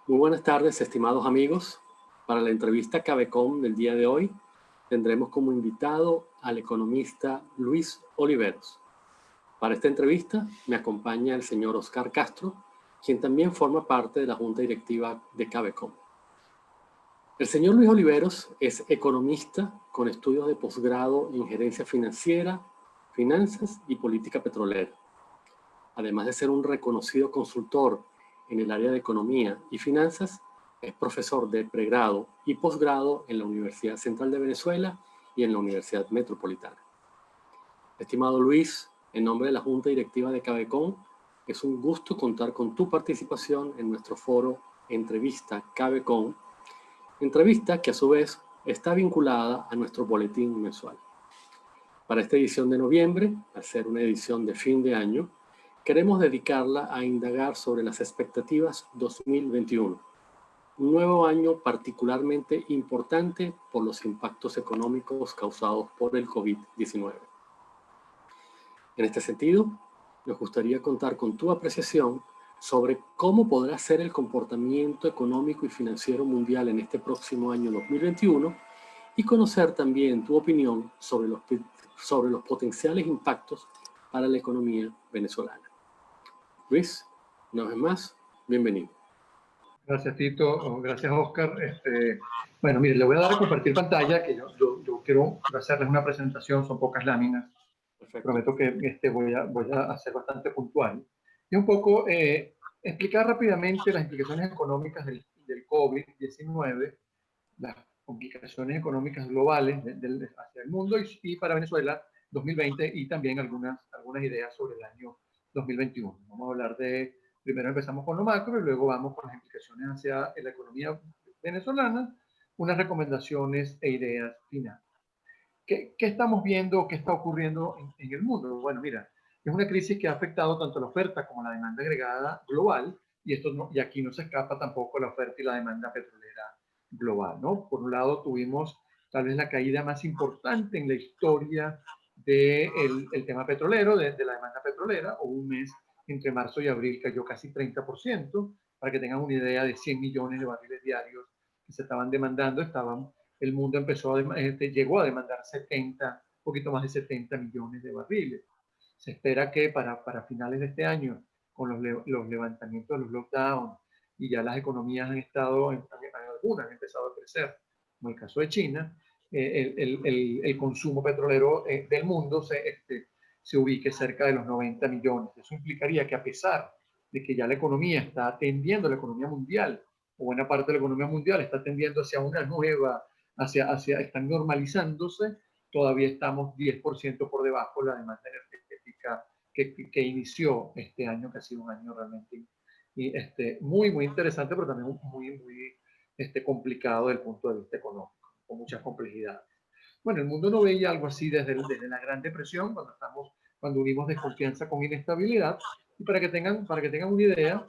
Muy buenas tardes, estimados amigos. Para la entrevista Cabecom del día de hoy, tendremos como invitado al economista Luis Oliveros. Para esta entrevista me acompaña el señor Oscar Castro, quien también forma parte de la Junta Directiva de Cabecom. El señor Luis Oliveros es economista con estudios de posgrado en gerencia financiera, finanzas y política petrolera. Además de ser un reconocido consultor en el área de economía y finanzas, es profesor de pregrado y posgrado en la Universidad Central de Venezuela y en la Universidad Metropolitana. Estimado Luis, en nombre de la Junta Directiva de Cabecom, es un gusto contar con tu participación en nuestro foro Entrevista Cabecom, entrevista que a su vez está vinculada a nuestro boletín mensual. Para esta edición de noviembre, al ser una edición de fin de año, queremos dedicarla a indagar sobre las expectativas 2021, un nuevo año particularmente importante por los impactos económicos causados por el COVID-19. En este sentido, nos gustaría contar con tu apreciación sobre cómo podrá ser el comportamiento económico y financiero mundial en este próximo año 2021 y conocer también tu opinión sobre los potenciales impactos para la economía venezolana. Luis, una vez más, bienvenido. Gracias, Tito. Gracias, Oscar. Bueno, mire, le voy a dar a compartir pantalla, que yo quiero hacerles una presentación, son pocas láminas. Perfecto. Prometo que voy a hacer bastante puntual. Y un poco explicar rápidamente las implicaciones económicas del COVID-19, las complicaciones económicas globales hacia el mundo y para Venezuela 2020 y también algunas ideas sobre el año 2021. Vamos a hablar primero empezamos con lo macro y luego vamos con las implicaciones hacia la economía venezolana, unas recomendaciones e ideas finales. ¿Qué estamos viendo? ¿Qué está ocurriendo en el mundo? Bueno, mira, es una crisis que ha afectado tanto la oferta como la demanda agregada global y aquí no se escapa tampoco la oferta y la demanda petrolera global, ¿no? Por un lado tuvimos tal vez la caída más importante en la historia del tema petrolero, de la demanda petrolera, o un mes entre marzo y abril cayó casi 30%, para que tengan una idea de 100 millones de barriles diarios que se estaban demandando, el mundo llegó a demandar un poquito más de 70 millones de barriles. Se espera que para finales de este año, con los levantamientos de los lockdowns y ya las economías algunas han empezado a crecer, como el caso de China, el consumo petrolero del mundo se ubique cerca de los 90 millones. Eso implicaría que a pesar de que ya la economía está atendiendo, la economía mundial, o buena parte de la economía mundial está tendiendo hacia una nueva, están normalizándose, todavía estamos 10% por debajo de la demanda energética que inició este año, que ha sido un año realmente muy, muy interesante, pero también muy, muy complicado desde el punto de vista económico, con muchas complejidades. Bueno, el mundo no veía algo así desde la Gran Depresión, cuando unimos desconfianza con inestabilidad. Y para que tengan una idea,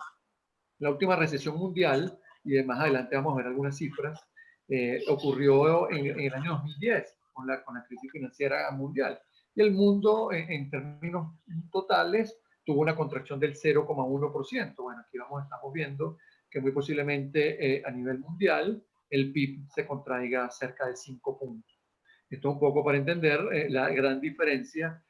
la última recesión mundial, y más adelante vamos a ver algunas cifras, ocurrió en el año 2010 con la crisis financiera mundial. Y el mundo, en términos totales, tuvo una contracción del 0,1%. Bueno, aquí estamos viendo que muy posiblemente a nivel mundial el PIB se contraiga cerca de 5 puntos. Esto un poco para entender la gran diferencia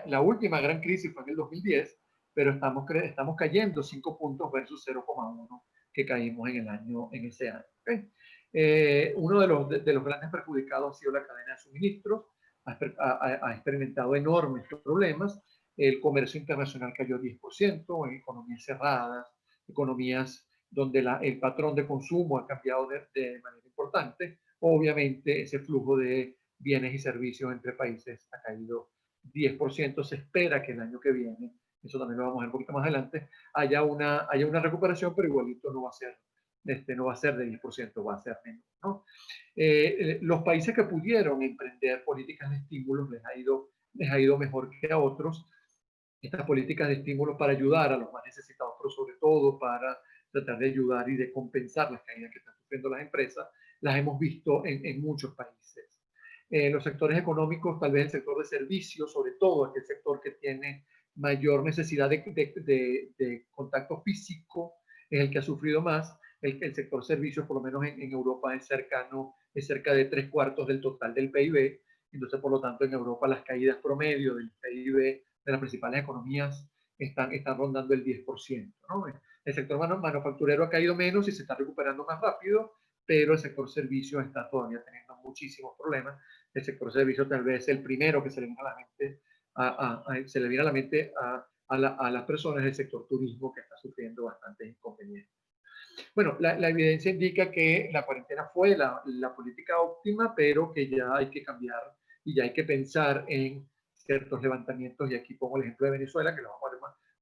la última gran crisis fue en el 2010, pero estamos cayendo 5 puntos versus 0,1 que caímos en ese año. ¿Okay? Uno de los grandes perjudicados ha sido la cadena de suministros, ha experimentado enormes problemas, el comercio internacional cayó 10% en economías cerradas, economías donde el patrón de consumo ha cambiado de manera importante. Obviamente ese flujo de bienes y servicios entre países ha caído 10%. Se espera que el año que viene, eso también lo vamos a ver un poquito más adelante, haya una recuperación, pero igualito no va a ser de 10%, va a ser menos, ¿no? Los países que pudieron emprender políticas de estímulos les ha ido mejor que a otros. Estas políticas de estímulos para ayudar a los más necesitados, pero sobre todo para tratar de ayudar y de compensar las caídas que están sufriendo las empresas, las hemos visto en muchos países. Los sectores económicos, tal vez el sector de servicios, sobre todo, es el sector que tiene mayor necesidad de contacto físico, es el que ha sufrido más. El sector servicios, por lo menos en Europa, es cerca de 3/4 del total del PIB. Entonces, por lo tanto, en Europa las caídas promedio del PIB de las principales economías están rondando el 10%, ¿no? El sector manufacturero ha caído menos y se está recuperando más rápido, pero el sector servicios está todavía teniendo muchísimos problemas. El sector servicios tal vez es el primero que se le viene a la mente se le viene a la mente a las personas del sector turismo, que está sufriendo bastantes inconvenientes. Bueno, la evidencia indica que la cuarentena fue la política óptima, pero que ya hay que cambiar y ya hay que pensar en ciertos levantamientos. Y aquí pongo el ejemplo de Venezuela, que lo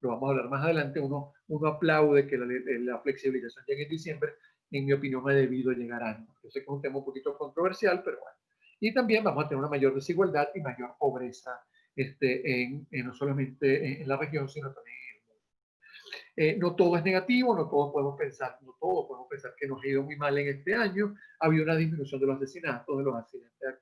vamos a hablar más adelante. Uno aplaude que la flexibilización llegue en diciembre. En mi opinión, ha debido llegar antes. Yo sé que es un tema un poquito controversial, pero bueno. Y también vamos a tener una mayor desigualdad y mayor pobreza no solamente en la región, sino también no todo es negativo, no todos podemos pensar que nos ha ido muy mal en este año. Ha habido una disminución de los asesinatos, de los accidentes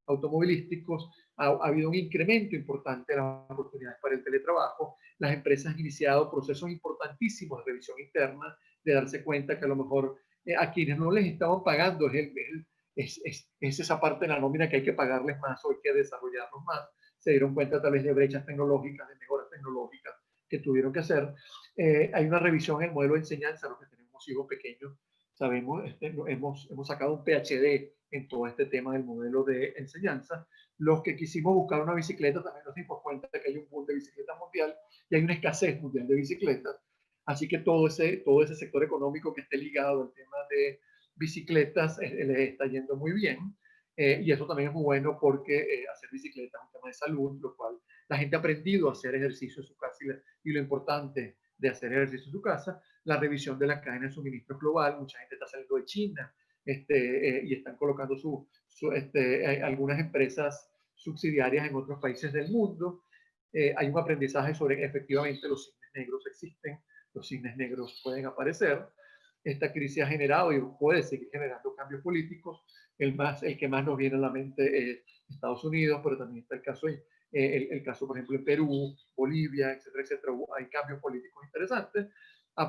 automovilísticos, ha habido un incremento importante de las oportunidades para el teletrabajo. Las empresas han iniciado procesos importantísimos de revisión interna, de darse cuenta que a lo mejor a quienes no les estaban pagando es esa parte de la nómina que hay que pagarles más o hay que desarrollarlos más. Se dieron cuenta tal vez de brechas tecnológicas, de mejoras tecnológicas que tuvieron que hacer. Hay una revisión en el modelo de enseñanza, los que tenemos hijos pequeños, sabemos, hemos sacado un PhD en todo este tema del modelo de enseñanza. Los que quisimos buscar una bicicleta también nos dimos cuenta que hay un boom de bicicletas mundial y hay una escasez mundial de bicicletas. Así que todo ese sector económico que esté ligado al tema de bicicletas le está yendo muy bien. Y eso también es muy bueno porque hacer bicicleta es un tema de salud, lo cual la gente ha aprendido a hacer ejercicio en su casa y lo importante de hacer ejercicio en su casa, la revisión de la cadena de suministro global. Mucha gente está saliendo de China y están colocando algunas empresas subsidiarias en otros países del mundo. Hay un aprendizaje sobre efectivamente los cisnes negros existen, los cisnes negros pueden aparecer. Esta crisis ha generado y puede seguir generando cambios políticos. El que más nos viene a la mente es Estados Unidos, pero también está el caso, por ejemplo, en Perú, Bolivia, etcétera, etcétera. Hay cambios políticos interesantes.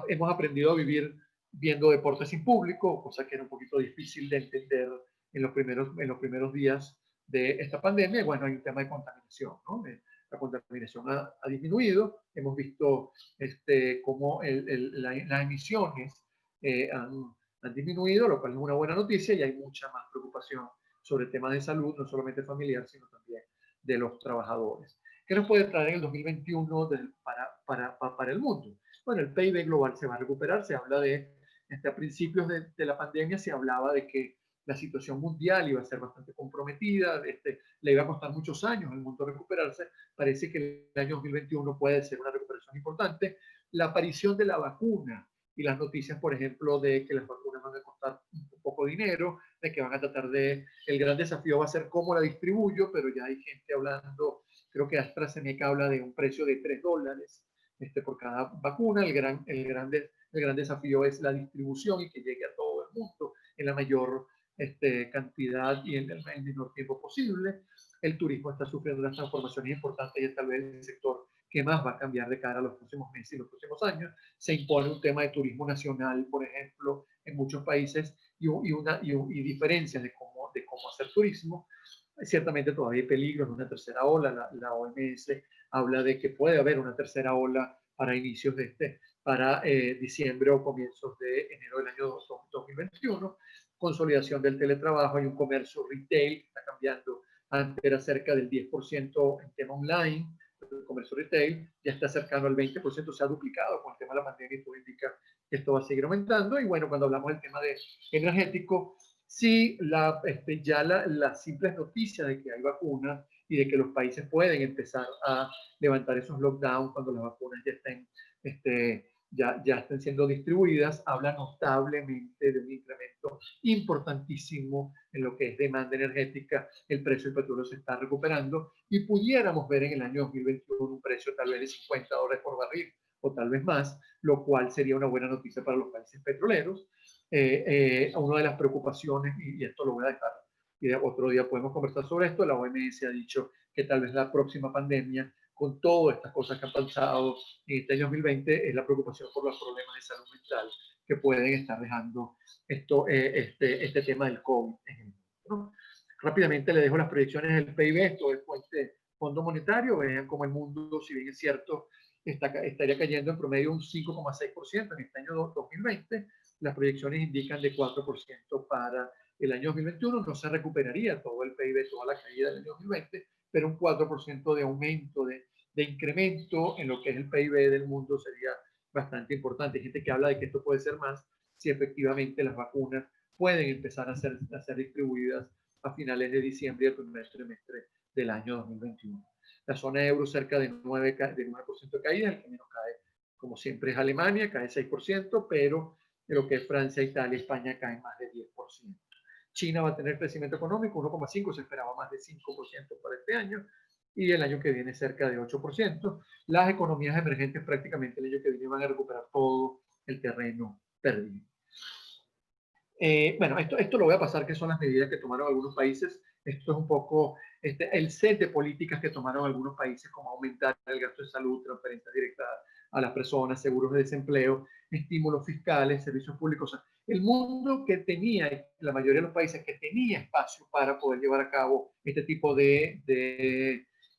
Hemos aprendido a vivir viendo deportes sin público, cosa que era un poquito difícil de entender en los primeros días de esta pandemia. Y bueno, hay un tema de contaminación, ¿no? La contaminación ha disminuido. Hemos visto cómo las emisiones han disminuido, lo cual es una buena noticia, y hay mucha más preocupación sobre temas de salud, no solamente familiar, sino también de los trabajadores. ¿Qué nos puede traer en el 2021 para el mundo? Bueno, el PIB global se va a recuperar. Se habla a principios de la pandemia se hablaba de que la situación mundial iba a ser bastante comprometida, le iba a costar muchos años al mundo recuperarse. Parece que el año 2021 puede ser una recuperación importante. La aparición de la vacuna y las noticias, por ejemplo, de que las vacunas van a costar un poco de dinero, de que van a tratar el gran desafío va a ser cómo la distribuyo, pero ya hay gente hablando, creo que AstraZeneca habla de un precio de $3 por cada vacuna. El gran desafío es la distribución y que llegue a todo el mundo en la mayor cantidad y en el menor tiempo posible. El turismo está sufriendo unas transformaciones importantes y es tal vez el sector que más va a cambiar de cara a los próximos meses y los próximos años. Se impone un tema de turismo nacional, por ejemplo, en muchos países y diferencias de cómo hacer turismo. Ciertamente todavía hay peligros de una tercera ola. La OMS habla de que puede haber una tercera ola para inicios para diciembre o comienzos de enero del año 2021. Consolidación del teletrabajo y un comercio retail que está cambiando. Antes era cerca del 10% en tema online. El comercio retail ya está cercano al 20%, se ha duplicado con el tema de la pandemia y todo indica que esto va a seguir aumentando. Y bueno, cuando hablamos del tema energético, sí, ya las simples noticias de que hay vacunas y de que los países pueden empezar a levantar esos lockdowns cuando las vacunas ya estén siendo distribuidas, habla notablemente de un incremento importantísimo en lo que es demanda energética. El precio del petróleo se está recuperando y pudiéramos ver en el año 2021 un precio tal vez de $50 por barril o tal vez más, lo cual sería una buena noticia para los países petroleros. Una de las preocupaciones, y esto lo voy a dejar, y otro día podemos conversar sobre esto, la OMS ha dicho que tal vez la próxima pandemia con todas estas cosas que han pasado en este año 2020 es la preocupación por los problemas de salud mental que pueden estar dejando este tema del COVID en el mundo, ¿no? Rápidamente le dejo las proyecciones del PIB, esto es Fondo Monetario. Vean cómo el mundo, si bien es cierto, estaría cayendo en promedio un 5,6% en este año 2020. Las proyecciones indican de 4% para el año 2021. No se recuperaría todo el PIB, toda la caída del año 2020, pero un 4% de aumento, de incremento en lo que es el PIB del mundo sería bastante importante. Hay gente que habla de que esto puede ser más si efectivamente las vacunas pueden empezar a ser distribuidas a finales de diciembre y el primer trimestre del año 2021. La zona euro cerca de 9% de caída, el que menos cae, como siempre, es Alemania, cae 6%, pero en lo que es Francia, Italia, España caen más de 10%. China va a tener crecimiento económico 1,5%, se esperaba más de 5% para este año, y el año que viene cerca de 8%. Las economías emergentes prácticamente el año que viene van a recuperar todo el terreno perdido. Bueno, esto lo voy a pasar, que son las medidas que tomaron algunos países. Esto es un poco el set de políticas que tomaron algunos países, como aumentar el gasto de salud, transferencias directas a las personas, seguros de desempleo, estímulos fiscales, servicios públicos. O sea, el mundo que tenía, la mayoría de los países que tenía espacio para poder llevar a cabo este tipo de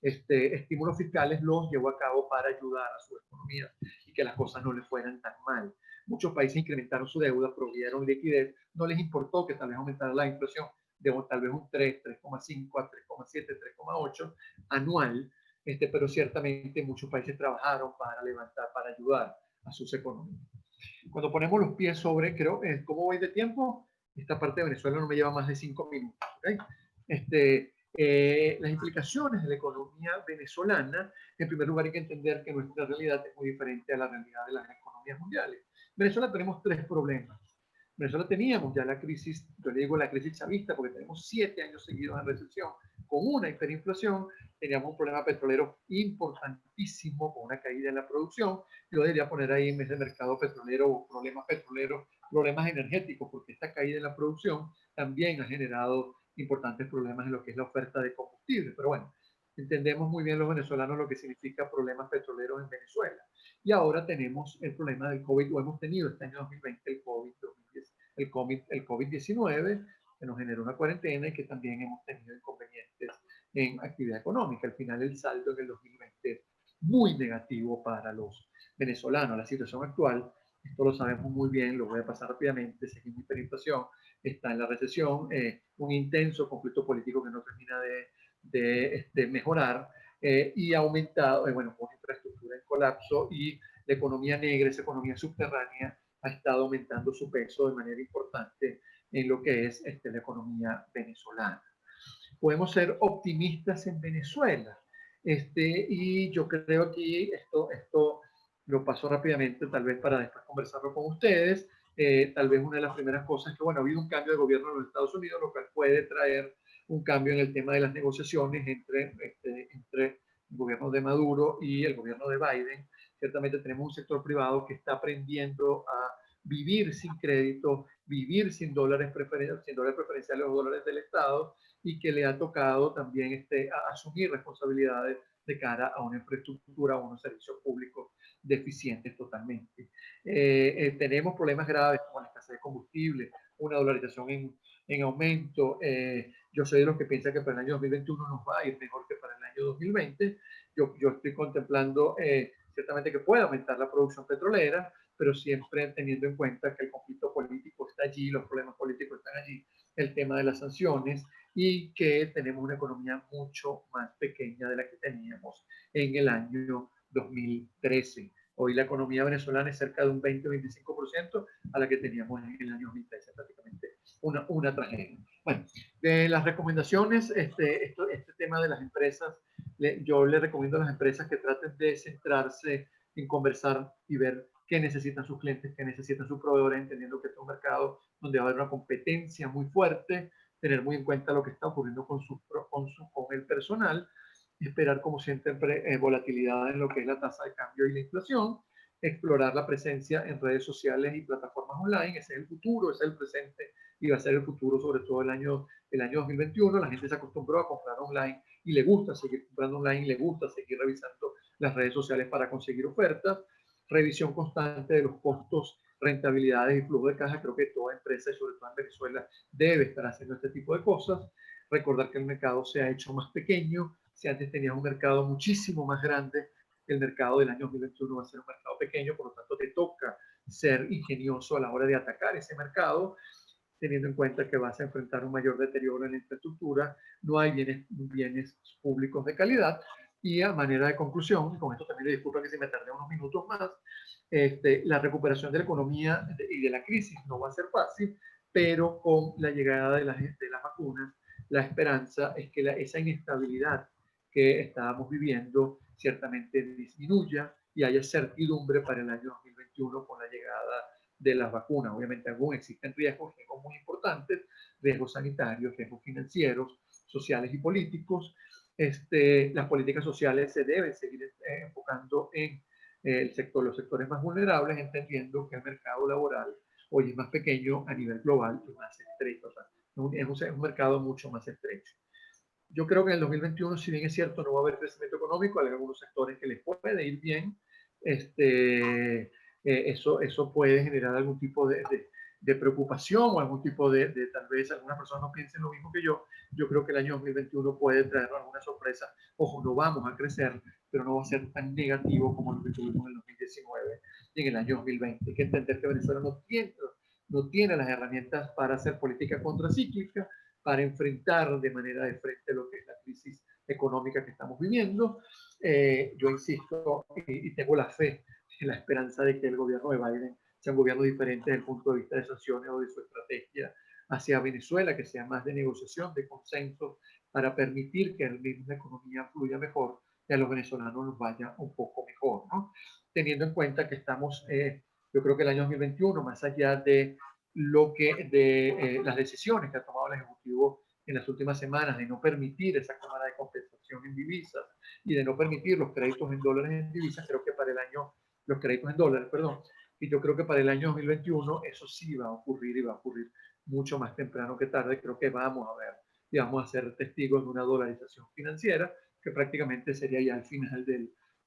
estímulos fiscales, los llevó a cabo para ayudar a su economía y que las cosas no le fueran tan mal. Muchos países incrementaron su deuda, provieron liquidez, no les importó que tal vez aumentara la inflación de tal vez un 3, 3,5 a 3,7, 3,8 anual, pero ciertamente muchos países trabajaron para levantar, para ayudar a sus economías. Cuando ponemos los pies sobre, creo, ¿cómo voy de tiempo? Esta parte de Venezuela no me lleva más de 5 minutos. ¿Okay? Las implicaciones de la economía venezolana, en primer lugar hay que entender que nuestra realidad es muy diferente a la realidad de las economías mundiales. En Venezuela tenemos 3 problemas. En Venezuela teníamos ya la crisis, yo le digo la crisis chavista, porque tenemos 7 años seguidos en recesión, con una hiperinflación. Teníamos un problema petrolero importantísimo, con una caída en la producción. Yo debería poner ahí en vez de mercado petrolero o problemas petroleros, problemas energéticos, porque esta caída en la producción también ha generado importantes problemas en lo que es la oferta de combustible. Pero bueno, entendemos muy bien los venezolanos lo que significa problemas petroleros en Venezuela. Y ahora tenemos el problema del COVID, o hemos tenido este año 2020 el COVID-19, que nos generó una cuarentena y que también hemos tenido inconvenientes en actividad económica. Al final el saldo en el 2020 es muy negativo para los venezolanos. La situación actual, esto lo sabemos muy bien, lo voy a pasar rápidamente, seguimos hiperinflación, está en la recesión, un intenso conflicto político que no termina de mejorar, y ha aumentado, bueno, con infraestructura en colapso, y la economía negra, esa economía subterránea, ha estado aumentando su peso de manera importante en lo que es la economía venezolana. Podemos ser optimistas en Venezuela, y yo creo aquí esto lo paso rápidamente, tal vez para después conversarlo con ustedes. Tal vez una de las primeras cosas es que, bueno, ha habido un cambio de gobierno en los Estados Unidos, lo cual puede traer un cambio en el tema de las negociaciones entre el gobierno de Maduro y el gobierno de Biden. Ciertamente tenemos un sector privado que está aprendiendo a vivir sin crédito, vivir sin dólares preferenciales o dólares del Estado, y que le ha tocado también asumir responsabilidades de cara a una infraestructura, a unos servicios públicos deficientes totalmente. Tenemos problemas graves como la escasez de combustible, una dolarización en aumento. Yo soy de los que piensan que para el año 2021 nos va a ir mejor que para el año 2020. Yo estoy contemplando ciertamente que puede aumentar la producción petrolera, pero siempre teniendo en cuenta que el conflicto político está allí, los problemas políticos están allí, el tema de las sanciones, y que tenemos una economía mucho más pequeña de la que teníamos en el año 2013. Hoy la economía venezolana es cerca de un 20-25% a la que teníamos en el año 2013, prácticamente una tragedia. Bueno, de las recomendaciones, este tema de las empresas, yo le recomiendo a las empresas que traten de centrarse en conversar y ver qué necesitan sus clientes, qué necesitan sus proveedores, entendiendo que es un mercado donde va a haber una competencia muy fuerte, tener muy en cuenta lo que está ocurriendo con el personal, esperar como siempre volatilidad en lo que es la tasa de cambio y la inflación, explorar la presencia en redes sociales y plataformas online. Ese es el futuro, ese es el presente y va a ser el futuro, sobre todo el año 2021. La gente se acostumbró a comprar online y le gusta seguir comprando online, le gusta seguir revisando las redes sociales para conseguir ofertas. Revisión constante de los costos, rentabilidades y flujo de caja. Creo que toda empresa, y sobre todo en Venezuela, debe estar haciendo este tipo de cosas. Recordar que el mercado se ha hecho más pequeño. Si antes tenías un mercado muchísimo más grande, el mercado del año 2021 va a ser un mercado pequeño, por lo tanto te toca ser ingenioso a la hora de atacar ese mercado, teniendo en cuenta que vas a enfrentar un mayor deterioro en la infraestructura, no hay bienes públicos de calidad. Y a manera de conclusión, y con esto también le disculpo que si me tardé unos minutos más, la recuperación de la economía y de la crisis no va a ser fácil, pero con la llegada de las vacunas, la esperanza es que esa inestabilidad que estábamos viviendo ciertamente disminuya y haya certidumbre para el año 2021 con la llegada de las vacunas. Obviamente aún existen riesgos muy importantes, riesgos sanitarios, riesgos financieros, sociales y políticos. Las políticas sociales se deben seguir enfocando en los sectores más vulnerables, entendiendo que el mercado laboral hoy es más pequeño a nivel global y más estrecho. O sea, es un mercado mucho más estrecho. Yo creo que en el 2021, si bien es cierto, no va a haber crecimiento económico, hay algunos sectores que les puede ir bien. Eso puede generar algún tipo de preocupación o algún tipo tal vez algunas personas no piensen lo mismo que yo. Yo creo que el año 2021 puede traer alguna sorpresa. Ojo, no vamos a crecer, pero no va a ser tan negativo como lo que tuvimos en el 2019 y en el año 2020. Hay que entender que Venezuela no tiene las herramientas para hacer política contracíclica, para enfrentar de manera de frente lo que es la crisis económica que estamos viviendo. Yo insisto y tengo la fe y la esperanza de que el gobierno de Biden sea un gobierno diferente desde el punto de vista de sanciones o de su estrategia hacia Venezuela, que sea más de negociación, de consenso, para permitir que el mismo la economía fluya mejor y a los venezolanos nos vaya un poco mejor, ¿no? Teniendo en cuenta que estamos, yo creo que el año 2021, más allá de las decisiones que ha tomado el Ejecutivo en las últimas semanas de no permitir esa cámara de compensación en divisas y de no permitir los créditos en dólares en divisas, creo que para el año, los créditos en dólares, perdón, y yo creo que para el año 2021 eso sí va a ocurrir y va a ocurrir mucho más temprano que tarde. Creo que vamos a ver y vamos a ser testigos de una dolarización financiera que prácticamente sería ya el final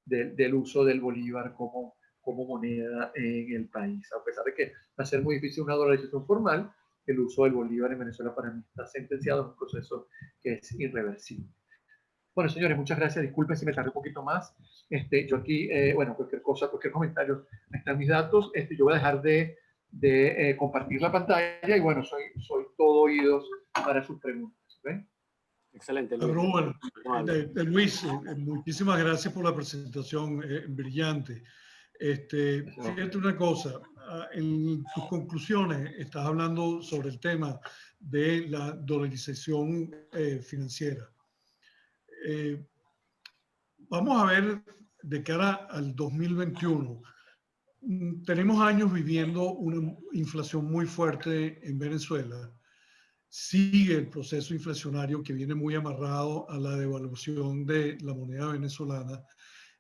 del uso del bolívar como moneda en el país. A pesar de que va a ser muy difícil una dolarización formal, el uso del bolívar en Venezuela para mí está sentenciado, es un proceso que es irreversible. Bueno, señores, muchas gracias. Disculpen si me tardé un poquito más. Yo aquí, bueno, cualquier cosa, cualquier comentario, están mis datos. Yo voy a dejar de compartir la pantalla y bueno, soy todo oídos para sus preguntas. ¿Ven? Excelente, Luis. Robert, Luis, muchísimas gracias por la presentación brillante. Fíjate una cosa, en tus conclusiones estás hablando sobre el tema de la dolarización financiera. Vamos a ver de cara al 2021. Tenemos años viviendo una inflación muy fuerte en Venezuela. Sigue el proceso inflacionario que viene muy amarrado a la devaluación de la moneda venezolana.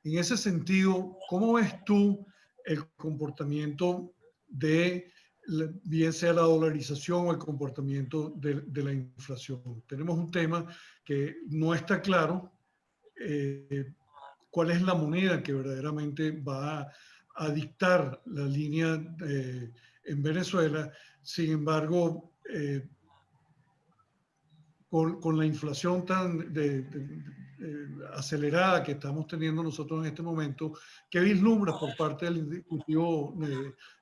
En ese sentido, ¿cómo ves tú el comportamiento de, bien sea la dolarización o el comportamiento de la inflación? Tenemos un tema que no está claro, cuál es la moneda que verdaderamente va a dictar la línea en Venezuela. Sin embargo, con la inflación tan acelerada que estamos teniendo nosotros en este momento, ¿qué vislumbras por parte del Ejecutivo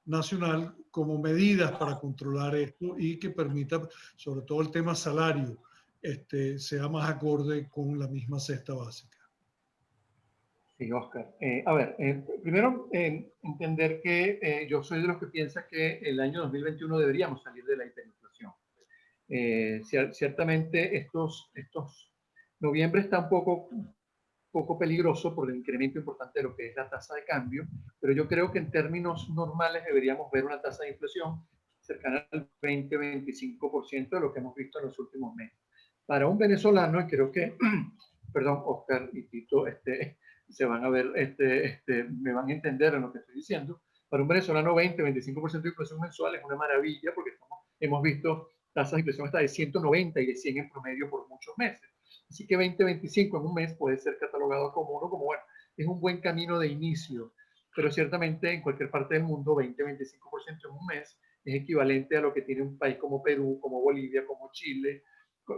Nacional como medidas para controlar esto y que permita, sobre todo el tema salario, sea más acorde con la misma cesta básica? Sí, Oscar. A ver, primero entender que yo soy de los que piensa que el año 2021 deberíamos salir de la hiperinflación. Ciertamente noviembre está un poco peligroso por el incremento importante de lo que es la tasa de cambio, pero yo creo que en términos normales deberíamos ver una tasa de inflación cercana al 20-25% de lo que hemos visto en los últimos meses. Para un venezolano, y creo que, perdón, Oscar y Tito, se van a ver, me van a entender en lo que estoy diciendo. Para un venezolano 20-25% de inflación mensual es una maravilla porque hemos visto tasas de inflación hasta de 190 y de 100 en promedio por muchos meses. Así que 20-25 en un mes puede ser catalogado como bueno, es un buen camino de inicio, pero ciertamente en cualquier parte del mundo 20-25% en un mes es equivalente a lo que tiene un país como Perú, como Bolivia, como Chile,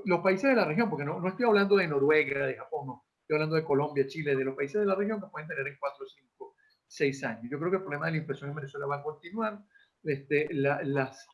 los países de la región, porque no estoy hablando de Noruega, de Japón, no, estoy hablando de Colombia, Chile, de los países de la región que pueden tener en 4, 5, 6 años. Yo creo que el problema de la inflación en Venezuela va a continuar. Las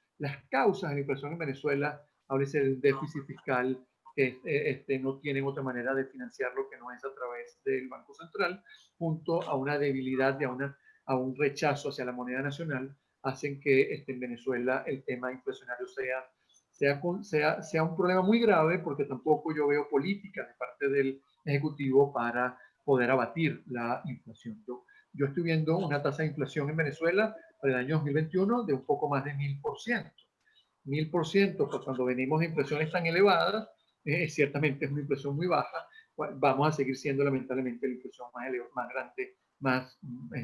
causas de la inflación en Venezuela, háblese del déficit fiscal, que no tienen otra manera de financiarlo que no es a través del Banco Central, junto a una debilidad y a un rechazo hacia la moneda nacional, hacen que en Venezuela el tema inflacionario sea un problema muy grave, porque tampoco yo veo políticas de parte del Ejecutivo para poder abatir la inflación. Yo estoy viendo una tasa de inflación en Venezuela para el año 2021 de un poco más de 1000%. 1000%, pues cuando venimos de inflaciones tan elevadas, ciertamente es una inflación muy baja. Vamos a seguir siendo lamentablemente la inflación más grande,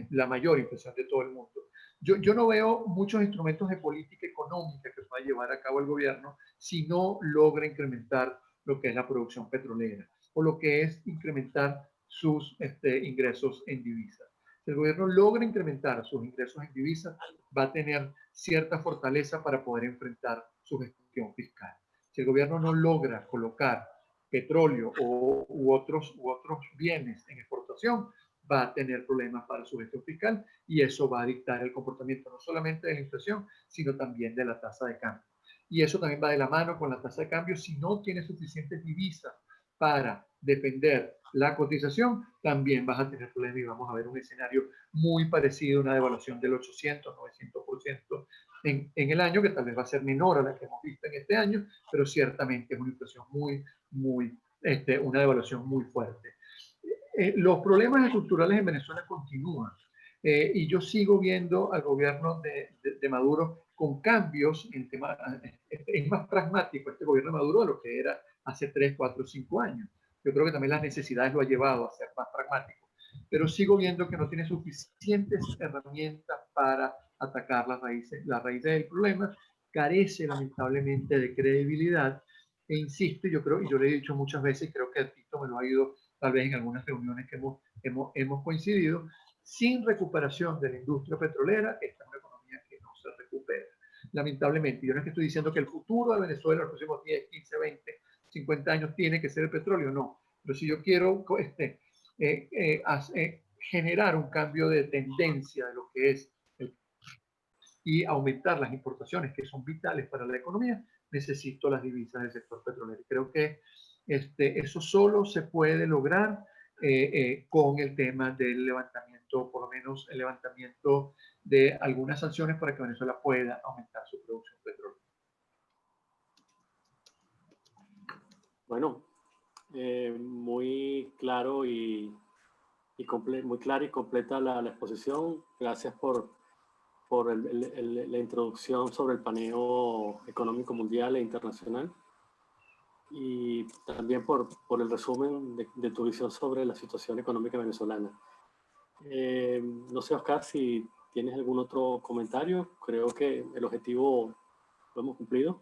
la mayor inflación de todo el mundo. Yo no veo muchos instrumentos de política económica que pueda llevar a cabo el gobierno si no logra incrementar lo que es la producción petrolera o lo que es incrementar sus ingresos en divisas. Si el gobierno logra incrementar sus ingresos en divisas, va a tener cierta fortaleza para poder enfrentar su gestión fiscal. Si el gobierno no logra colocar petróleo u otros bienes en exportación, va a tener problemas para su gestión fiscal, y eso va a dictar el comportamiento no solamente de la inflación, sino también de la tasa de cambio. Y eso también va de la mano con la tasa de cambio. Si no tiene suficientes divisas para defender la cotización, también vas a tener problemas y vamos a ver un escenario muy parecido a una devaluación del 800-900% en el año, que tal vez va a ser menor a la que hemos visto en este año, pero ciertamente es una inflación una devaluación muy fuerte. Los problemas estructurales en Venezuela continúan, y yo sigo viendo al gobierno de Maduro con cambios en tema. Es más pragmático este gobierno de Maduro de lo que era hace 3, 4, 5 años. Yo creo que también las necesidades lo ha llevado a ser más pragmático, pero sigo viendo que no tiene suficientes herramientas para atacar las raíces del problema, carece lamentablemente de credibilidad, e insisto, yo creo, y yo le he dicho muchas veces, creo que Tito me lo ha ido tal vez en algunas reuniones que hemos coincidido, sin recuperación de la industria petrolera, esta es una economía que no se recupera. Lamentablemente, yo no es que estoy diciendo que el futuro de Venezuela en los próximos 10, 15, 20, 50 años tiene que ser el petróleo, no. Pero si yo quiero generar un cambio de tendencia de lo que es y aumentar las importaciones que son vitales para la economía, necesito las divisas del sector petrolero. Creo que eso solo se puede lograr con el tema del levantamiento, por lo menos el levantamiento de algunas sanciones para que Venezuela pueda aumentar su producción petrolera. Bueno, muy claro muy clara y completa la exposición. Gracias por la introducción sobre el paneo económico mundial e internacional, y también por el resumen de tu visión sobre la situación económica venezolana. No sé, Oscar, si tienes algún otro comentario. Creo que el objetivo lo hemos cumplido.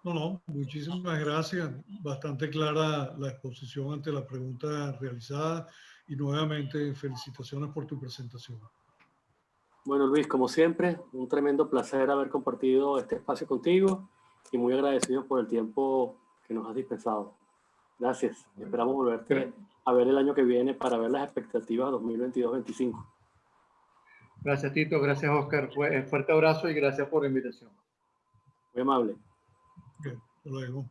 No, muchísimas gracias. Bastante clara la exposición ante la pregunta realizada, y nuevamente felicitaciones por tu presentación. Bueno, Luis, como siempre, un tremendo placer haber compartido este espacio contigo y muy agradecido por el tiempo que nos has dispensado. Gracias. Esperamos volverte a ver el año que viene para ver las expectativas 2022-2025. Gracias, Tito. Gracias, Oscar. Fuerte abrazo y gracias por la invitación. Muy amable. Bien, hasta luego.